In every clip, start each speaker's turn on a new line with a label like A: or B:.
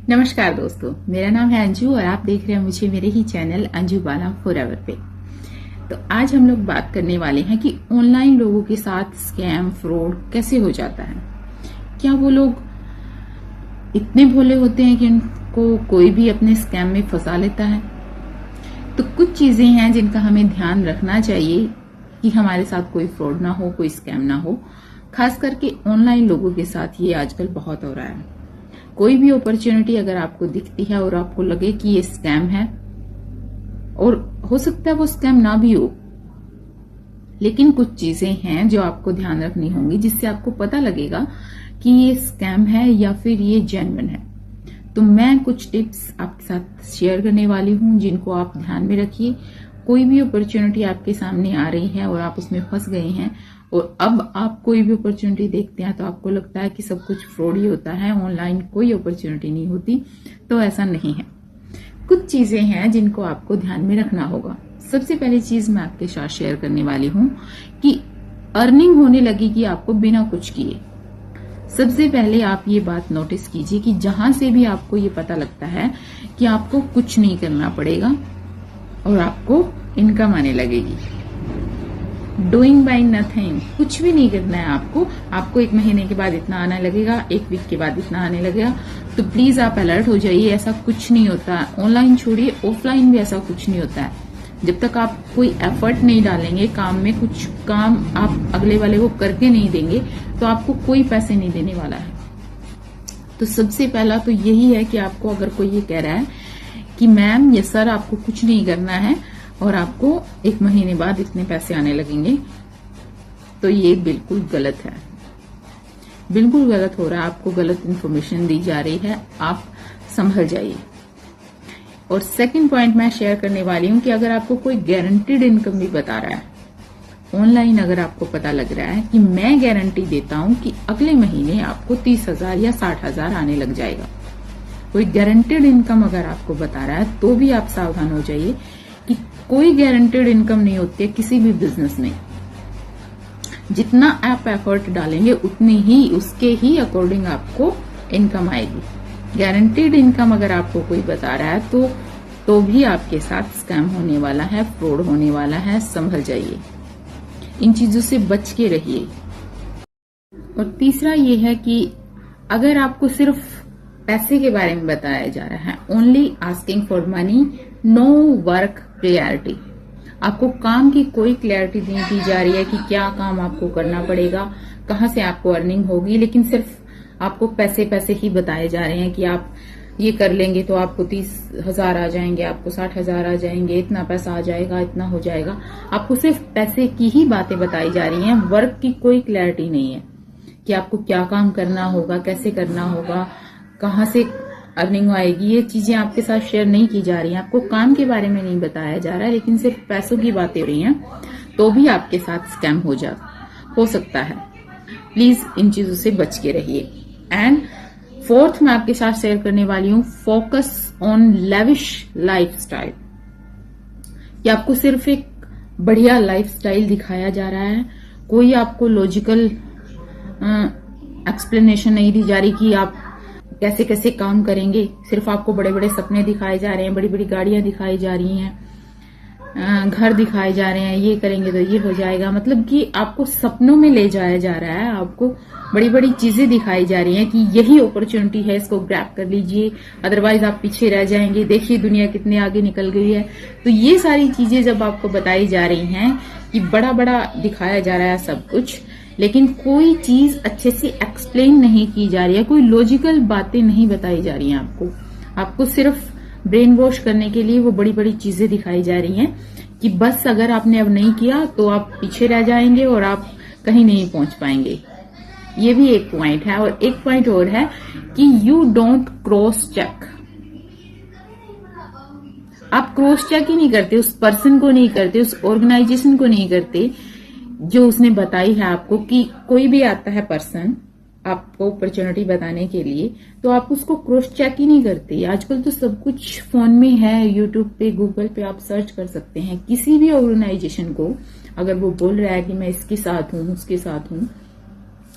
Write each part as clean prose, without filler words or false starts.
A: नमस्कार दोस्तों, मेरा नाम है अंजू और आप देख रहे हैं मुझे मेरे ही चैनल अंजू बाला फॉरएवर पे। तो आज हम लोग बात करने वाले हैं कि ऑनलाइन लोगों के साथ स्कैम फ्रॉड कैसे हो जाता है। क्या वो लोग इतने भोले होते हैं कि उनको कोई भी अपने स्कैम में फंसा लेता है? तो कुछ चीजें हैं जिनका हमें ध्यान रखना चाहिए कि हमारे साथ कोई फ्रॉड ना हो, कोई स्कैम ना हो। खास करके ऑनलाइन लोगों के साथ ये आजकल बहुत हो रहा है। कोई भी अपॉर्चुनिटी अगर आपको दिखती है और आपको लगे कि ये स्कैम है, और हो सकता है वो स्कैम ना भी हो, लेकिन कुछ चीजें हैं जो आपको ध्यान रखनी होंगी जिससे आपको पता लगेगा कि ये स्कैम है या फिर ये जेन्युइन है। तो मैं कुछ टिप्स आपके साथ शेयर करने वाली हूं जिनको आप ध्यान में रखिए। कोई भी अपॉर्चुनिटी आपके सामने आ रही है और आप उसमें फंस गए हैं और अब आप कोई भी अपॉर्चुनिटी देखते हैं तो आपको लगता है कि सब कुछ फ्रॉड ही होता है, ऑनलाइन कोई अपॉर्चुनिटी नहीं होती, तो ऐसा नहीं है। कुछ चीजें हैं जिनको आपको ध्यान में रखना होगा। सबसे पहली चीज मैं आपके साथ शेयर करने वाली हूं कि अर्निंग होने लगेगी आपको बिना कुछ किए। सबसे पहले आप ये बात नोटिस कीजिए कि जहां से भी आपको ये पता लगता है कि आपको कुछ नहीं करना पड़ेगा और आपको इनकम आने लगेगी, डूइंग बाय नथिंग, कुछ भी नहीं करना है आपको 1 महीने के बाद इतना आने लगेगा, 1 वीक के बाद इतना आने लगेगा। तो प्लीज आप अलर्ट हो जाइए, ऐसा कुछ नहीं होता है। ऑनलाइन छोड़िए, ऑफलाइन भी ऐसा कुछ नहीं होता है। जब तक आप कोई एफर्ट नहीं डालेंगे काम में, कुछ काम आप अगले वाले को करके नहीं देंगे, तो आपको कोई पैसे नहीं देने वाला है। तो सबसे पहला तो यही है कि आपको अगर कोई ये कह रहा है कि मैम या सर आपको कुछ नहीं करना है और आपको 1 महीने बाद इतने पैसे आने लगेंगे, तो ये बिल्कुल गलत है, बिल्कुल गलत हो रहा है। आपको गलत इन्फॉर्मेशन दी जा रही है, आप संभल जाइए। और सेकंड पॉइंट मैं शेयर करने वाली हूं कि अगर आपको कोई गारंटीड इनकम भी बता रहा है ऑनलाइन, अगर आपको पता लग रहा है कि मैं गारंटी देता हूं कि अगले महीने आपको 30,000 या 60,000 आने लग जाएगा, कोई गारंटीड इनकम अगर आपको बता रहा है, तो भी आप सावधान हो जाइए कि कोई गारंटीड इनकम नहीं होती है किसी भी बिजनेस में। जितना आप एफर्ट डालेंगे उतनी ही, उसके ही अकॉर्डिंग आपको इनकम आएगी। गारंटीड इनकम अगर आपको कोई बता रहा है तो भी आपके साथ स्कैम होने वाला है, फ्रॉड होने वाला है, संभल जाइए, इन चीजों से बच के रहिए। और तीसरा ये है कि अगर आपको सिर्फ पैसे के बारे में बताया जा रहा है, only asking for money, no work clarity, आपको काम की कोई क्लैरिटी नहीं दी जा रही है कि क्या काम आपको करना पड़ेगा, कहां से आपको अर्निंग होगी, लेकिन सिर्फ आपको पैसे पैसे ही बताए जा रहे हैं कि आप ये कर लेंगे तो आपको 30,000 आ जाएंगे, आपको 60,000 आ जाएंगे, इतना पैसा आ जाएगा, इतना हो जाएगा। आपको सिर्फ पैसे की ही बातें बताई जा रही हैं, वर्क की कोई क्लैरिटी नहीं है कि आपको क्या काम करना होगा, कैसे करना होगा, कहां से अर्निंग आएगी। ये चीजें आपके साथ शेयर नहीं की जा रही हैं, आपको काम के बारे में नहीं बताया जा रहा है, लेकिन सिर्फ पैसों की बातें हो रही हैं, तो भी आपके साथ स्कैम हो सकता है। प्लीज इन चीजों से बच के रहिए। एंड फोर्थ मैं आपके साथ शेयर करने वाली हूं, फोकस ऑन लेविश लाइफस्टाइल, कि आपको सिर्फ एक बढ़िया लाइफस्टाइल दिखाया जा रहा है, कोई आपको लॉजिकल एक्सप्लेनेशन नहीं दी जा रही कि आप कैसे कैसे काम करेंगे। सिर्फ आपको बड़े बड़े सपने दिखाए जा रहे हैं, बड़ी बड़ी गाड़ियां दिखाई जा रही हैं, घर दिखाए जा रहे हैं, ये करेंगे तो ये हो जाएगा। मतलब कि आपको सपनों में ले जाया जा रहा है, आपको बड़ी बड़ी चीजें दिखाई जा रही हैं कि यही अपॉर्चुनिटी है, इसको ग्रैब कर लीजिए, अदरवाइज आप पीछे रह जाएंगे, देखिए दुनिया कितने आगे निकल गई है। तो ये सारी चीजें जब आपको बताई जा रही हैं कि बड़ा बड़ा दिखाया जा रहा है सब कुछ, लेकिन कोई चीज अच्छे से एक्सप्लेन नहीं की जा रही है, कोई लॉजिकल बातें नहीं बताई जा रही हैं आपको सिर्फ ब्रेन वॉश करने के लिए वो बड़ी बड़ी चीजें दिखाई जा रही हैं कि बस अगर आपने अब नहीं किया तो आप पीछे रह जाएंगे और आप कहीं नहीं पहुंच पाएंगे। ये भी एक पॉइंट है। और एक पॉइंट और है कि यू डोंट क्रॉस चेक, आप क्रॉस चेक ही नहीं करते, उस पर्सन को नहीं करते, उस ऑर्गेनाइजेशन को नहीं करते जो उसने बताई है आपको। कि कोई भी आता है पर्सन आपको अपॉर्चुनिटी बताने के लिए, तो आप उसको क्रॉस चेक ही नहीं करते। आजकल तो सब कुछ फोन में है, यूट्यूब पे, गूगल पे आप सर्च कर सकते हैं किसी भी ऑर्गेनाइजेशन को। अगर वो बोल रहा है कि मैं इसके साथ हूं, उसके साथ हूं,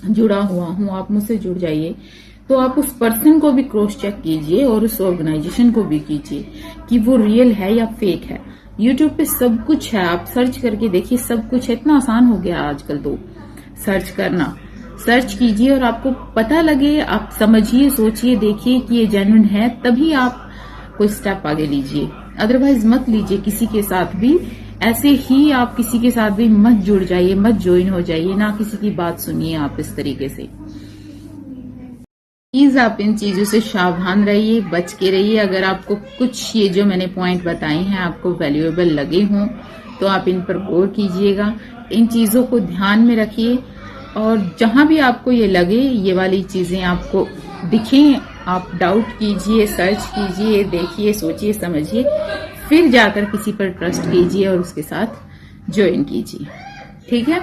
A: जुड़ा हुआ हूं, आप मुझसे जुड़ जाइए, तो आप उस पर्सन को भी क्रॉस चेक कीजिए और उस ऑर्गेनाइजेशन को भी कीजिए कि वो रियल है या फेक है। यूट्यूब पे सब कुछ है, आप सर्च करके देखिए, सब कुछ है। इतना आसान हो गया आजकल तो सर्च करना। सर्च कीजिए और आपको पता लगे, आप समझिए, सोचिए, देखिए कि ये जेन्युइन है, तभी आप कोई स्टेप आगे लीजिए। अदरवाइज मत लीजिए किसी के साथ भी। ऐसे ही आप किसी के साथ भी मत जुड़ जाइए, मत ज्वाइन हो जाइए, ना किसी की बात सुनिए आप इस तरीके से। प्लीज आप इन चीजों से सावधान रहिए, बच के रहिए। अगर आपको कुछ ये जो मैंने पॉइंट बताए हैं आपको वैल्यूएबल लगे हों तो आप इन पर गौर कीजिएगा, इन चीजों को ध्यान में रखिए। और जहां भी आपको ये लगे, ये वाली चीजें आपको दिखें, आप डाउट कीजिए, सर्च कीजिए, देखिए, सोचिए, समझिए, फिर जाकर किसी पर ट्रस्ट कीजिए और उसके साथ ज्वाइन कीजिए। ठीक है।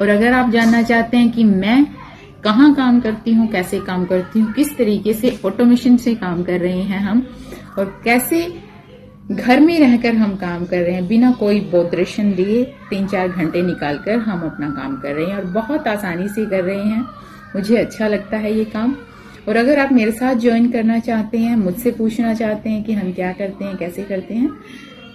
A: और अगर आप जानना चाहते हैं कि मैं कहाँ काम करती हूँ, कैसे काम करती हूँ, किस तरीके से ऑटोमेशन से काम कर रहे हैं हम, और कैसे घर में रहकर हम काम कर रहे हैं बिना कोई बोधरेशन लिए, 3-4 घंटे निकालकर हम अपना काम कर रहे हैं और बहुत आसानी से कर रहे हैं। मुझे अच्छा लगता है ये काम। और अगर आप मेरे साथ ज्वाइन करना चाहते हैं, मुझसे पूछना चाहते हैं कि हम क्या करते हैं, कैसे करते हैं,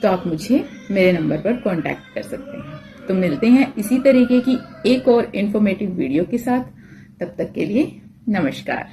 A: तो आप मुझे मेरे नंबर पर कांटेक्ट कर सकते हैं। तो मिलते हैं इसी तरीके की एक और इन्फॉर्मेटिव वीडियो के साथ। तब तक के लिए नमस्कार।